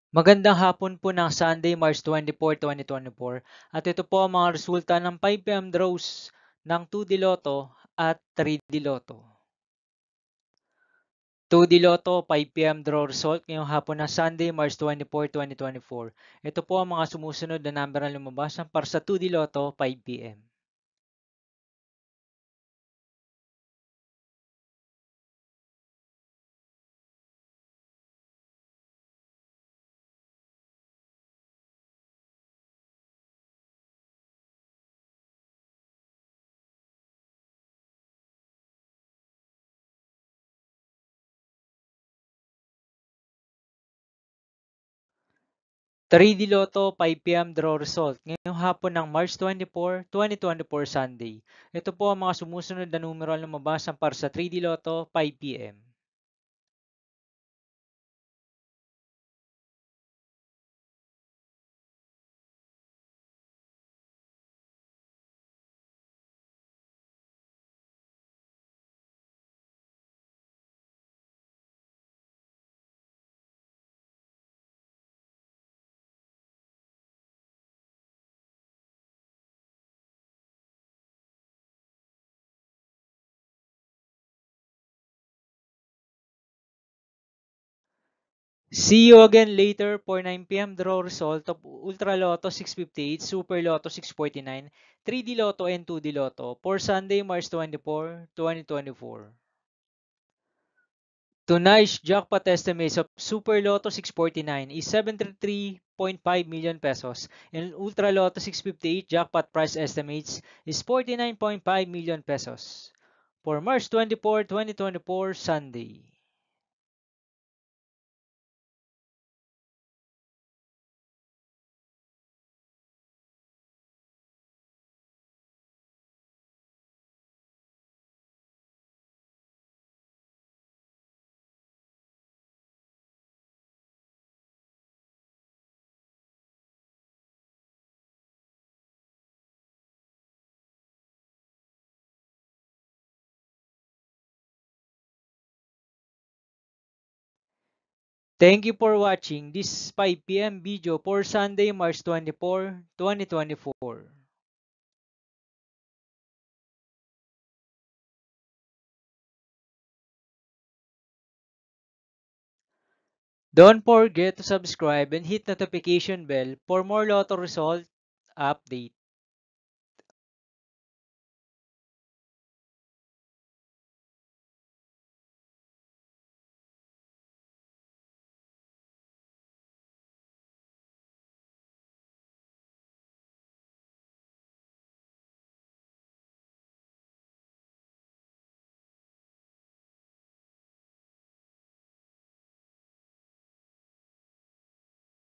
Magandang hapon po ng Sunday, March 24, 2024. At ito po ang mga resulta ng 5 PM draws ng 2D Lotto at 3D Lotto. 2D Lotto 5 PM draw result ngayong hapon ng Sunday, March 24, 2024. Ito po ang mga sumusunod na number na lumabas para sa 2D Lotto 5 PM. 3D Lotto 5 PM draw result ngayong hapon ng March 24, 2024 Sunday. Ito po ang mga sumusunod na numero na lumabas para sa 3D Lotto 5 PM. See you again later for 9 PM draw result of Ultra Lotto 658, Super Lotto 649, 3D Lotto and 2D Lotto for Sunday, March 24, 2024. Tonight's jackpot estimates of Super Lotto 649 is 73.5 million pesos and Ultra Lotto 658 jackpot price estimates is 49.5 million pesos for March 24, 2024 Sunday. Thank you for watching this 5 PM video for Sunday, March 24, 2024. Don't forget to subscribe and hit notification bell for more Lotto result update.